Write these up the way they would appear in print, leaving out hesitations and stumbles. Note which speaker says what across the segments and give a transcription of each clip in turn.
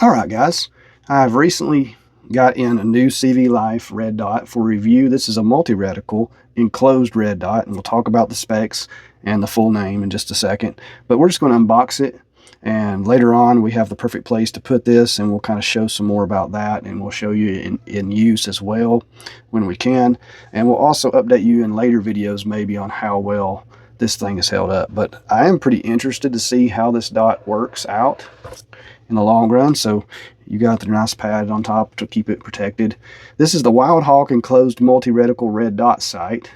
Speaker 1: All right, guys, I've recently got in a new CVLIFE red dot for review. This is a multi-reticle enclosed red dot, and we'll talk about the specs and the full name in just a second. But we're just going to unbox it, and later on we have the perfect place to put this, and we'll kind of show some more about that, and we'll show you in use as well when we can. And we'll also update you in later videos maybe on how well this thing is held up. But I am pretty interested to see how this dot works out in the long run. So you got the nice pad on top to keep it protected. This is the WildHawk enclosed multi-reticle red dot sight,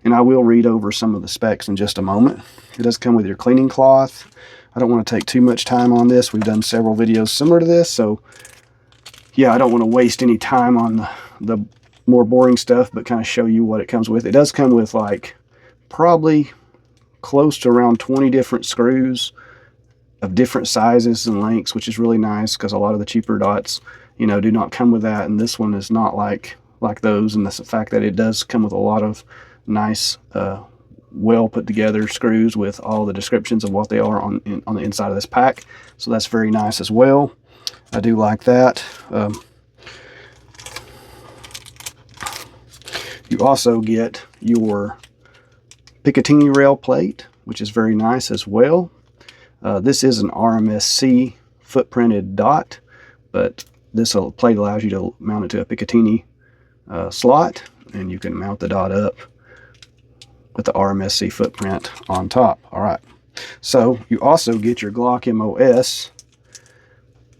Speaker 1: and I will read over some of the specs in just a moment. It does come with your cleaning cloth. I don't want to take too much time on this. We've done several videos similar to this, so yeah, I don't want to waste any time on the more boring stuff, but kind of show you what it comes with. It does come with like probably close to around 20 different screws of different sizes and lengths, which is really nice because a lot of the cheaper dots, you know, do not come with that, and this one is not like those. And that's the fact that it does come with a lot of nice well put together screws with all the descriptions of what they are on the inside of this pack, so that's very nice as well. I do like that. You also get your Picatinny rail plate, which is very nice as well. This is an RMSC footprinted dot, but this plate allows you to mount it to a Picatinny slot, and you can mount the dot up with the RMSC footprint on top. All right, so you also get your Glock MOS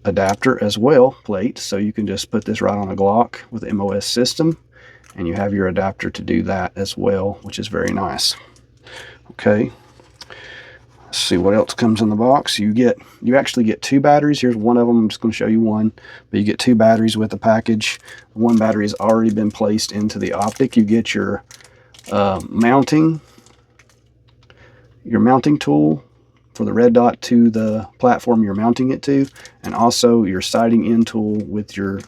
Speaker 1: adapter as well, plate, so you can just put this right on a Glock with the MOS system, and you have your adapter to do that as well, which is very nice. Okay. Let's see what else comes in the box. You actually get two batteries. Here's one of them. I'm just going to show you one, but you get two batteries with the package. One battery has already been placed into the optic. You get your mounting tool for the red dot to the platform you're mounting it to, and also your sighting in tool with your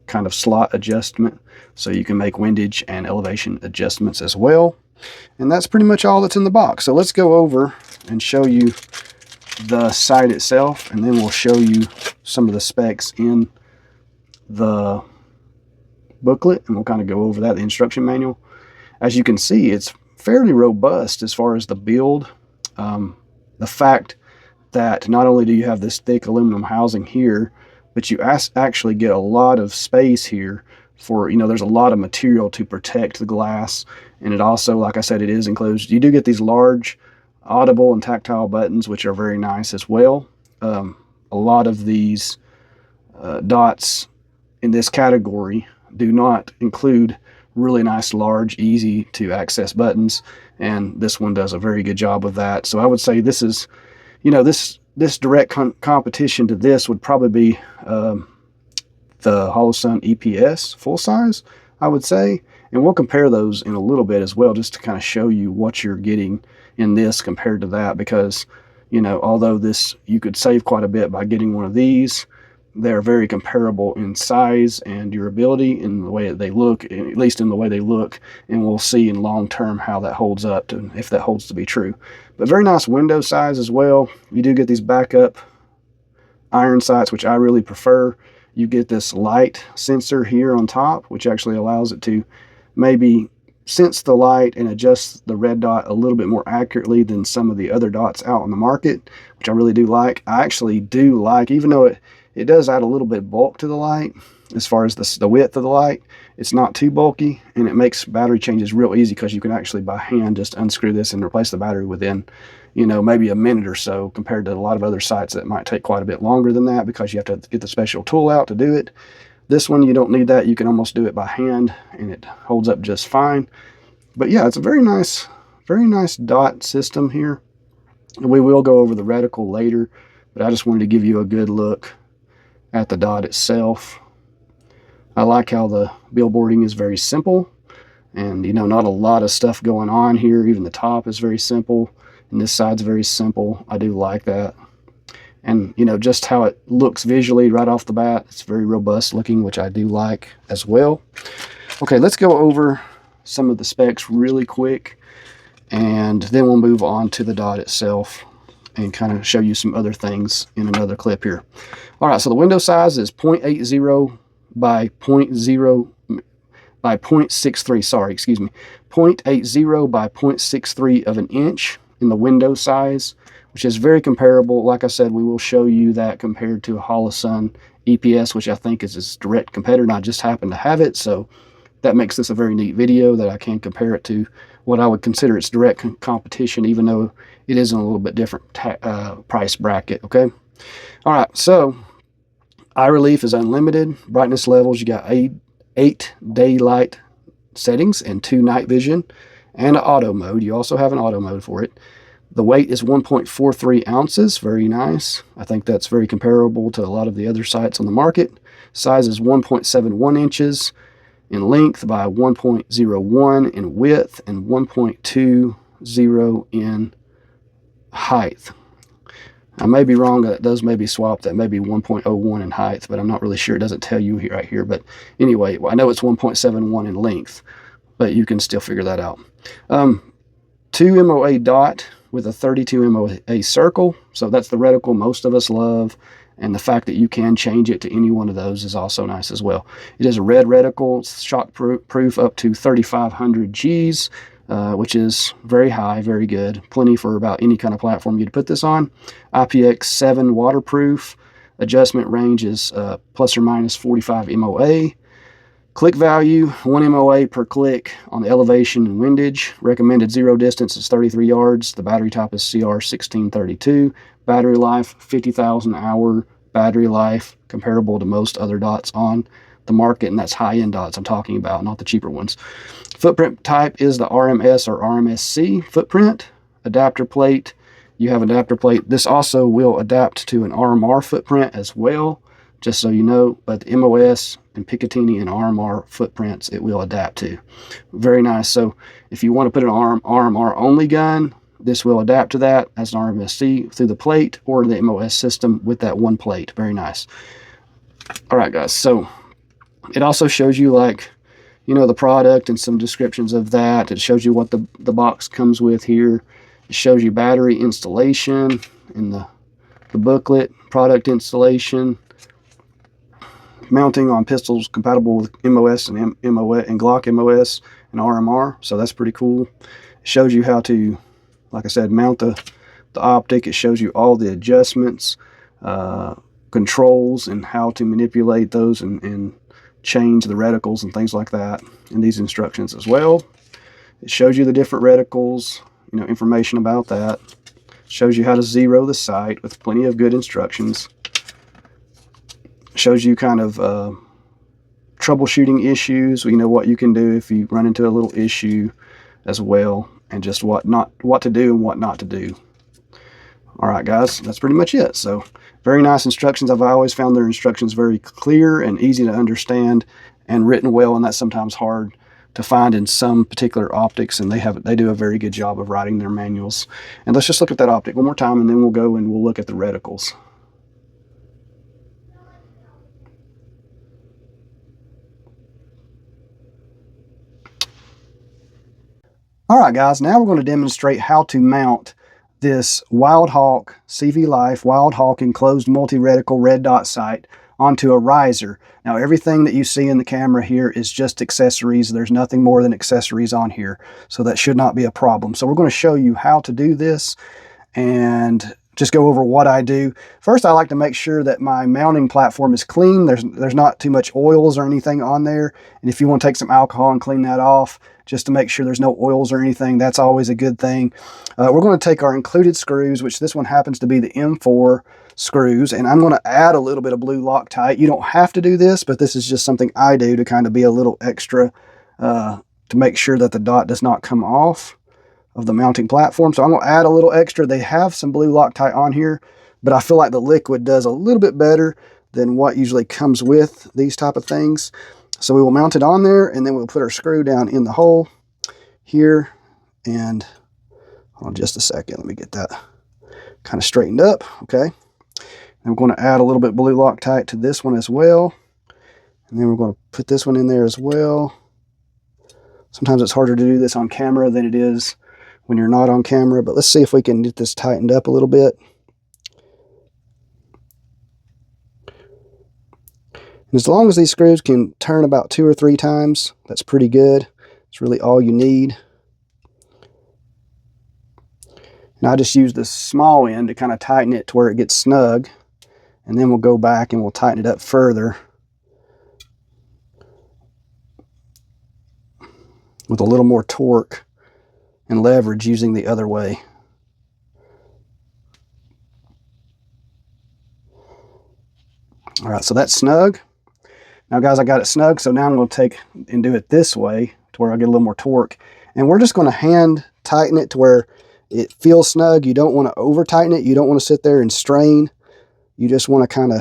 Speaker 1: kind of slot adjustment, so you can make windage and elevation adjustments as well. And that's pretty much all that's in the box. So let's go over and show you the sight itself, and then we'll show you some of the specs in the booklet, and we'll kind of go over that, the instruction manual. As you can see, it's fairly robust as far as the build. The fact that not only do you have this thick aluminum housing here, but you actually get a lot of space here for, you know, there's a lot of material to protect the glass. And it also, like I said, it is enclosed. You do get these large audible and tactile buttons, which are very nice as well. A lot of these dots in this category do not include really nice, large, easy to access buttons, and this one does a very good job of that. So I would say this is, you know, this direct competition to this would probably be the Holosun EPS full size, I would say. And we'll compare those in a little bit as well, just to kind of show you what you're getting in this compared to that, because, you know, although this, you could save quite a bit by getting one of these, they're very comparable in size and durability in the way that they look, at least in the way they look, and we'll see in long term how that holds up, if that holds to be true. But very nice window size as well. You do get these backup iron sights, which I really prefer. You get this light sensor here on top, which actually allows it to maybe sense the light and adjust the red dot a little bit more accurately than some of the other dots out on the market, which I really do like. I actually do like, even though it does add a little bit of bulk to the light, as far as the width of the light, it's not too bulky, and it makes battery changes real easy because you can actually by hand just unscrew this and replace the battery within, you know, maybe a minute or so, compared to a lot of other sites that might take quite a bit longer than that because you have to get the special tool out to do it. This one, you don't need that. You can almost do it by hand, and it holds up just fine. But yeah, it's a very nice dot system here. And we will go over the reticle later, but I just wanted to give you a good look at the dot itself. I like how the billboarding is very simple, and, you know, not a lot of stuff going on here. Even the top is very simple, and this side's very simple. I do like that. And, you know, just how it looks visually right off the bat, it's very robust looking, which I do like as well. Okay, let's go over some of the specs really quick, and then we'll move on to the dot itself. and kind of show you some other things in another clip here. All right, so the window size is 0.80 by 0.63, sorry, excuse me, 0.80 by 0.63 of an inch in the window size, which is very comparable. Like I said, we will show you that compared to a Holosun EPS, which I think is its direct competitor, and I just happen to have it, so that makes this a very neat video that I can compare it to what I would consider its direct competition, even though it is in a little bit different price bracket, okay? All right, so eye relief is unlimited. Brightness levels, you got 8 daylight settings and 2 night vision, and an auto mode. You also have an auto mode for it. The weight is 1.43 ounces, very nice. I think that's very comparable to a lot of the other sights on the market. Size is 1.71 inches in length by 1.01 in width and 1.20 in height. I may be wrong, those may be swapped, that may be 1.01 in height, but I'm not really sure. It doesn't tell you right here, but anyway, I know it's 1.71 in length, but you can still figure that out. 2 MOA dot with a 32 MOA circle, so that's the reticle most of us love, and the fact that you can change it to any one of those is also nice as well. It is a red reticle, shock proof up to 3,500 Gs, which is very high, very good. Plenty for about any kind of platform you'd put this on. IPX7 waterproof. Adjustment range is plus or minus 45 MOA. Click value, 1 MOA per click on the elevation and windage. Recommended zero distance is 33 yards. The battery type is CR1632. Battery life, 50,000 hour battery life, comparable to most other dots on the market, and that's high-end dots I'm talking about, not the cheaper ones. Footprint type is the RMS or RMSC footprint. Adapter plate, you have an adapter plate. This also will adapt to an RMR footprint as well, just so you know, but the MOS and Picatinny and RMR footprints it will adapt to. Very nice. So if you want to put an RMR only gun, this will adapt to that as an RMSC through the plate or the MOS system with that one plate. Very nice. All right, guys, so it also shows you, like, you know, the product and some descriptions of that. It shows you what the box comes with here. It shows you battery installation in the booklet, product installation, mounting on pistols compatible with MOS and MOS and Glock MOS and RMR. So that's pretty cool. It shows you how to, like I said, mount the optic. It shows you all the adjustments, controls, and how to manipulate those and change the reticles and things like that in these instructions as well. It shows you the different reticles, you know, information about that. It shows you how to zero the sight with plenty of good instructions. It shows you kind of troubleshooting issues, you know, what you can do if you run into a little issue as well, and just what to do and what not to do. All right, guys, that's pretty much it. So very nice instructions. I've always found their instructions very clear and easy to understand and written well, and that's sometimes hard to find in some particular optics, and they do a very good job of writing their manuals. And let's just look at that optic one more time, and then we'll go and we'll look at the reticles. All right, guys, now we're going to demonstrate how to mount this WildHawk CVLIFE WildHawk enclosed multi-reticle red dot sight onto a riser. Now, everything that you see in the camera here is just accessories. There's nothing more than accessories on here, so that should not be a problem. So we're going to show you how to do this and just go over what I do. First, I like to make sure that my mounting platform is clean. There's not too much oils or anything on there. And if you want to take some alcohol and clean that off, just to make sure there's no oils or anything, that's always a good thing. We're going to take our included screws, which this one happens to be the M4 screws, and I'm going to add a little bit of blue Loctite. You don't have to do this, but this is just something I do to kind of be a little extra to make sure that the dot does not come off of the mounting platform. So I'm going to add a little extra. They have some blue Loctite on here, but I feel like the liquid does a little bit better than what usually comes with these type of things. So we will mount it on there, and then we'll put our screw down in the hole here. And hold on just a second, let me get that kind of straightened up. Okay, and we're going to add a little bit blue Loctite to this one as well, and then we're going to put this one in there as well. Sometimes it's harder to do this on camera than it is when you're not on camera, but let's see if we can get this tightened up a little bit. And as long as these screws can turn about 2 or 3 times, that's pretty good. It's really all you need. And I just use the small end to kind of tighten it to where it gets snug. And then we'll go back and we'll tighten it up further with a little more torque and leverage using the other way. All right, so that's snug. Now guys, I got it snug, so now I'm going to take and do it this way to where I get a little more torque. And we're just going to hand tighten it to where it feels snug. You don't want to over tighten it. You don't want to sit there and strain. You just want to kind of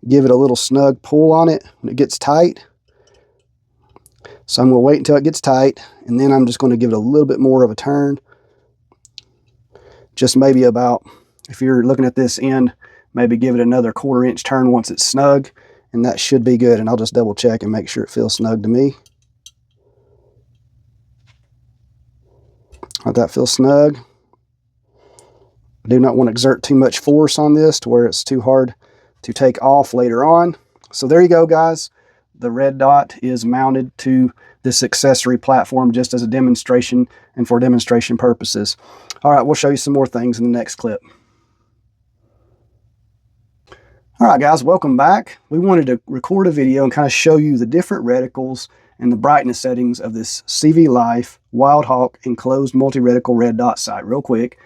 Speaker 1: give it a little snug pull on it when it gets tight. So I'm going to wait until it gets tight, and then I'm just going to give it a little bit more of a turn. Just maybe about, if you're looking at this end, maybe give it another 1/4 inch turn once it's snug, and that should be good. And I'll just double check and make sure it feels snug to me. All right, that feels snug. I do not want to exert too much force on this to where it's too hard to take off later on. So there you go, guys. The red dot is mounted to this accessory platform just as a demonstration and for demonstration purposes. All right, we'll show you some more things in the next clip. All right, guys, welcome back. We wanted to record a video and kind of show you the different reticles and the brightness settings of this CVLIFE WildHawk enclosed multi-reticle red dot sight real quick,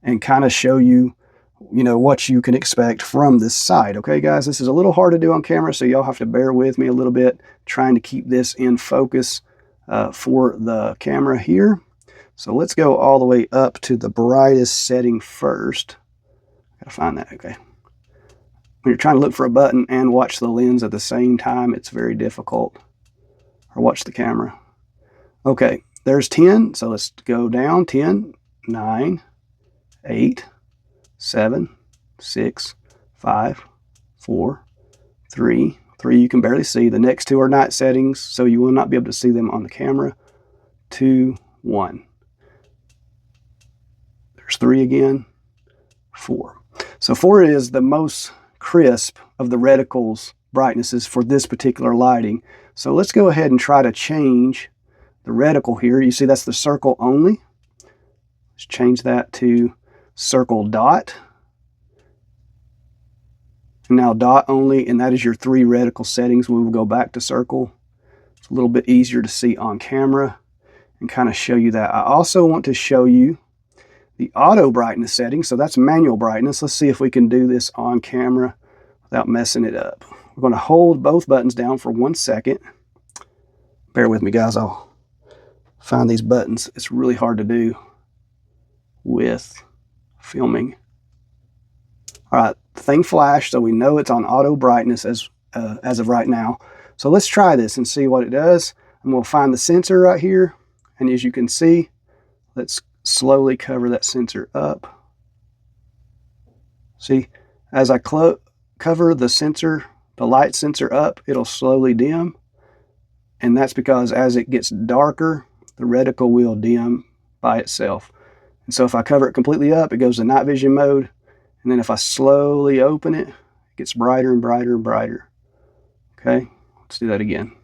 Speaker 1: and kind of show you, what you can expect from this sight. Okay, guys, this is a little hard to do on camera, so y'all have to bear with me a little bit, trying to keep this in focus for the camera here. So let's go all the way up to the brightest setting first. Gotta find that, okay. When you're trying to look for a button and watch the lens at the same time, it's very difficult. Or watch the camera. Okay, there's 10, so let's go down. 10, 9, 8, 7, 6, 5, 4, 3. 3 you can barely see. The next 2 are night settings, so you will not be able to see them on the camera. 2, 1. There's 3 again. 4. So 4 is the most crisp of the reticles brightnesses for this particular lighting. So let's go ahead and try to change the reticle here. You see that's the circle only. Let's change that to circle dot. And now dot only, and that is your 3 reticle settings. We will go back to circle. It's a little bit easier to see on camera and kind of show you that. I also want to show you the auto brightness setting. So that's manual brightness. Let's see if we can do this on camera without messing it up. We're going to hold both buttons down for 1 second. Bear with me, guys. I'll find these buttons. It's really hard to do with filming. All right, the thing flashed, so we know it's on auto brightness as of right now. So let's try this and see what it does. I'm going to find the sensor right here, and as you can see, let's slowly cover that sensor up. See, as I cover the sensor, the light sensor up, it'll slowly dim, and that's because as it gets darker, the reticle will dim by itself. And so if I cover it completely up, it goes to night vision mode, and then if I slowly open it, it gets brighter and brighter and brighter. Okay, let's do that again.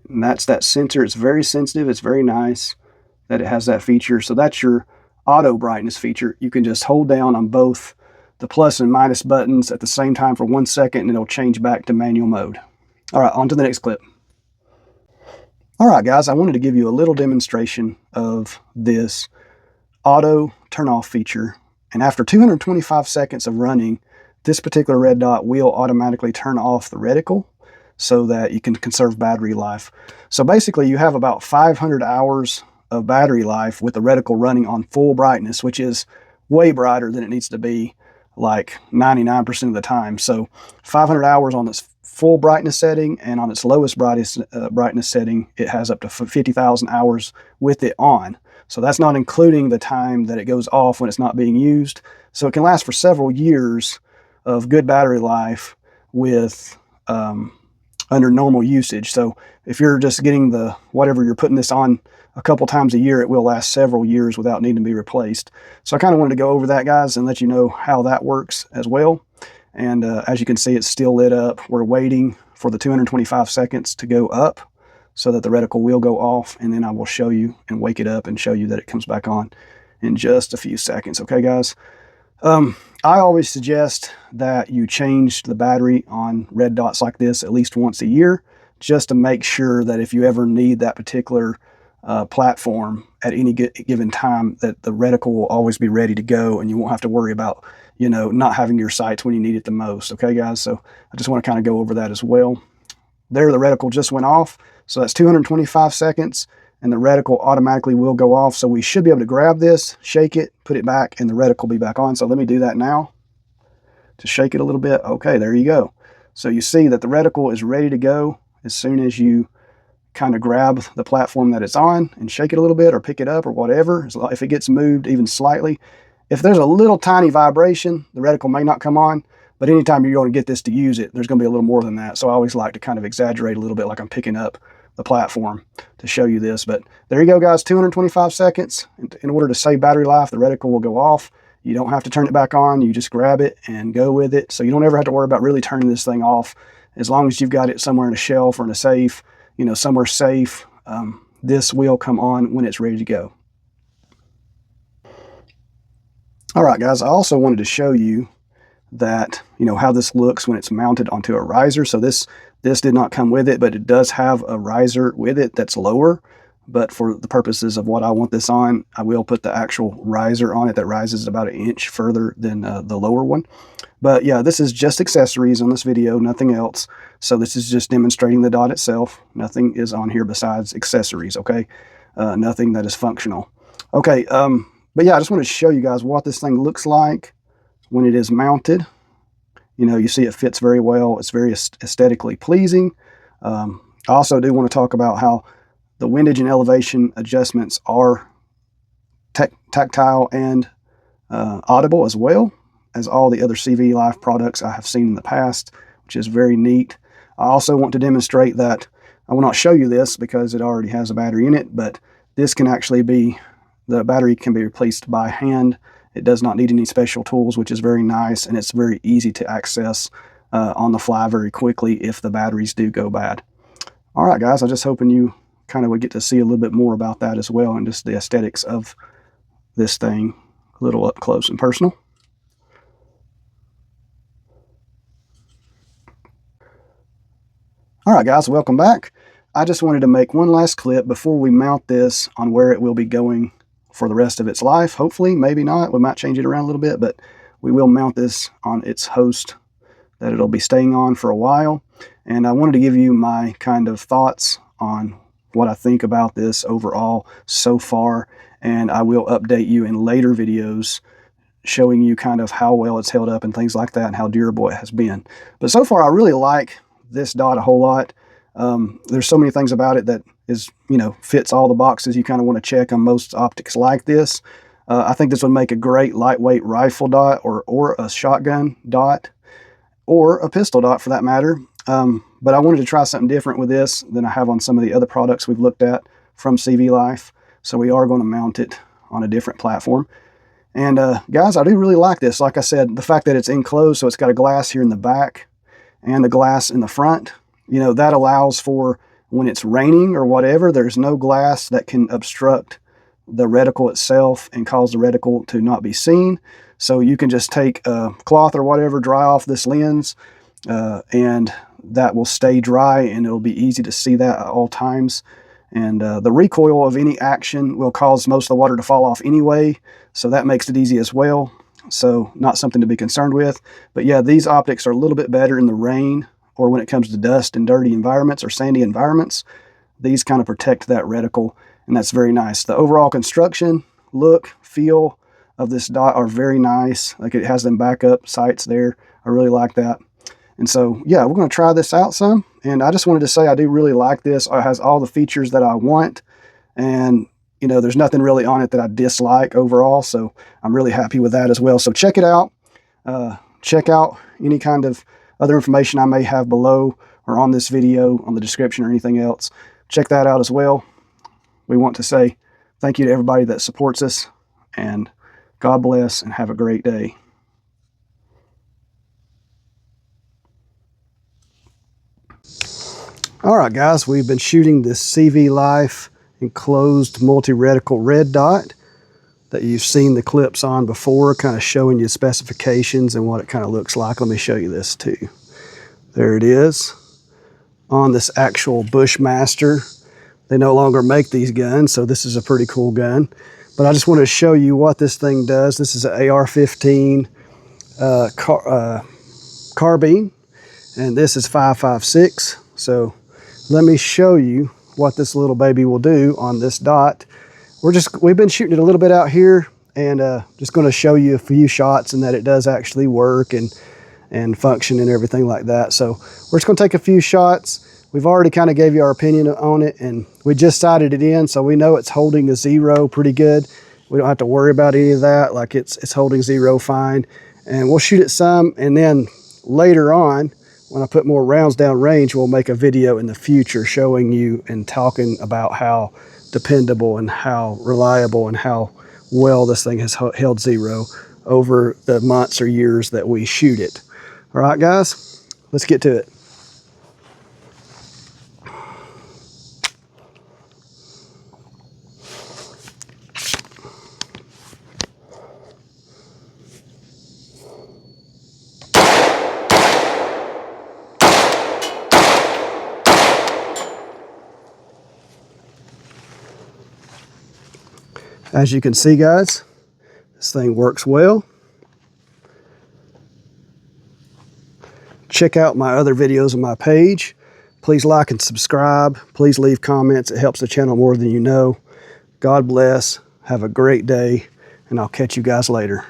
Speaker 1: And that's that sensor. It's very sensitive. It's very nice that it has that feature. So that's your auto brightness feature. You can just hold down on both the plus and minus buttons at the same time for 1 second, and it'll change back to manual mode. All right, on to the next clip. All right, guys, I wanted to give you a little demonstration of this auto turn off feature. And after 225 seconds of running, this particular red dot will automatically turn off the reticle so that you can conserve battery life. So basically you have about 500 hours of battery life with the reticle running on full brightness, which is way brighter than it needs to be, like 99% of the time. So 500 hours on its full brightness setting, and on its lowest brightness setting, it has up to 50,000 hours with it on. So that's not including the time that it goes off when it's not being used. So it can last for several years of good battery life with under normal usage. So if you're just getting the whatever you're putting this on a couple times a year, it will last several years without needing to be replaced. So I kind of wanted to go over that, guys, and let you know how that works as well. And as you can see, it's still lit up. We're waiting for the 225 seconds to go up so that the reticle will go off, and then I will show you and wake it up and show you that it comes back on in just a few seconds. Okay, guys? I always suggest that you change the battery on red dots like this at least once a year, just to make sure that if you ever need that particular platform at any given time, that the reticle will always be ready to go, and you won't have to worry about, you know, not having your sights when you need it the most. Okay, guys? So I just want to kind of go over that as well. There, the reticle just went off. So that's 225 seconds, and the reticle automatically will go off. So we should be able to grab this, shake it, put it back, and the reticle will be back on. So let me do that now. To shake it a little bit. Okay, there you go. So you see that the reticle is ready to go as soon as you kind of grab the platform that it's on and shake it a little bit or pick it up or whatever. If it gets moved even slightly, if there's a little tiny vibration, the reticle may not come on. But anytime you're going to get this to use it, there's going to be a little more than that. So I always like to kind of exaggerate a little bit, like I'm picking up the platform to show you this. But there you go, guys, 225 seconds. In order to save battery life, the reticle will go off. You don't have to turn it back on. You just grab it and go with it. So you don't ever have to worry about really turning this thing off. As long as you've got it somewhere in a shelf or in a safe, you know, somewhere safe, this will come on when it's ready to go. All right, guys, I also wanted to show you that, you know, how this looks when it's mounted onto a riser. So this did not come with it, but it does have a riser with it that's lower. But for the purposes of what I want this on, I will put the actual riser on it that rises about 1 inch further than the lower one. But yeah, this is just accessories on this video, nothing else. So this is just demonstrating the dot itself. Nothing is on here besides accessories, okay? Nothing that is functional. Okay, but yeah, I just wanted to show you guys what this thing looks like when it is mounted. You know, you see it fits very well. It's very aesthetically pleasing. I also do want to talk about how the windage and elevation adjustments are tactile and audible, as well as all the other CVLIFE products I have seen in the past, which is very neat. I also want to demonstrate that I will not show you this because it already has a battery in it, but this can actually be, the battery can be replaced by hand. It does not need any special tools, which is very nice, and it's very easy to access on the fly very quickly if the batteries do go bad. All right, guys, I'm just hoping you kind of would get to see a little bit more about that as well, and just the aesthetics of this thing a little up close and personal. All right, guys, welcome back. I just wanted to make one last clip before we mount this on where it will be going for the rest of its life. Hopefully, maybe not. We might change it around a little bit, but we will mount this on its host that it'll be staying on for a while. And I wanted to give you my kind of thoughts on what I think about this overall so far. And I will update you in later videos showing you kind of how well it's held up and things like that and how durable it has been. But so far, I really like this dot a whole lot. There's so many things about it that is, you know, fits all the boxes you kind of want to check on most optics like this. I think this would make a great lightweight rifle dot or a shotgun dot or a pistol dot for that matter. But I wanted to try something different with this than I have on some of the other products we've looked at from CVLIFE. So we are going to mount it on a different platform. And guys, I do really like this. Like I said, the fact that it's enclosed, so it's got a glass here in the back and the glass in the front, you know, that allows for when it's raining or whatever, there's no glass that can obstruct the reticle itself and cause the reticle to not be seen. So you can just take a cloth or whatever, dry off this lens, and that will stay dry, and it'll be easy to see that at all times. And the recoil of any action will cause most of the water to fall off anyway, so that makes it easy as well. So not something to be concerned with. But yeah, these optics are a little bit better in the rain or when it comes to dust and dirty environments or sandy environments. These kind of protect that reticle, and that's very nice. The overall construction, look, feel of this dot are very nice. Like, it has them backup sights there. I really like that. And so, yeah, we're going to try this out some. And I just wanted to say I do really like this. It has all the features that I want. And, you know, there's nothing really on it that I dislike overall. So I'm really happy with that as well. So check it out. Check out any kind of other information I may have below or on this video, on the description or anything else. Check that out as well. We want to say thank you to everybody that supports us, and God bless and have a great day. All right, guys, we've been shooting this CVLIFE enclosed multi-reticle red dot that you've seen the clips on before, kind of showing you specifications and what it kind of looks like. Let me show you this too. There it is on this actual Bushmaster. They no longer make these guns, so this is a pretty cool gun. But I just want to show you what this thing does. This is an AR-15 carbine, and this is 5.56. So let me show you what this little baby will do on this dot. We've been shooting it a little bit out here, and just going to show you a few shots and that it does actually work and function and everything like that. So we're just going to take a few shots. We've already kind of gave you our opinion on it, and we just sighted it in, so we know it's holding a 0 pretty good. We don't have to worry about any of that. Like it's holding 0 fine, and we'll shoot it some, and then later on, when I put more rounds down range, we'll make a video in the future showing you and talking about how dependable and how reliable and how well this thing has held 0 over the months or years that we shoot it. All right, guys, let's get to it. As you can see, guys, this thing works well. Check out my other videos on my page. Please like and subscribe. Please leave comments. It helps the channel more than you know. God bless. Have a great day, and I'll catch you guys later.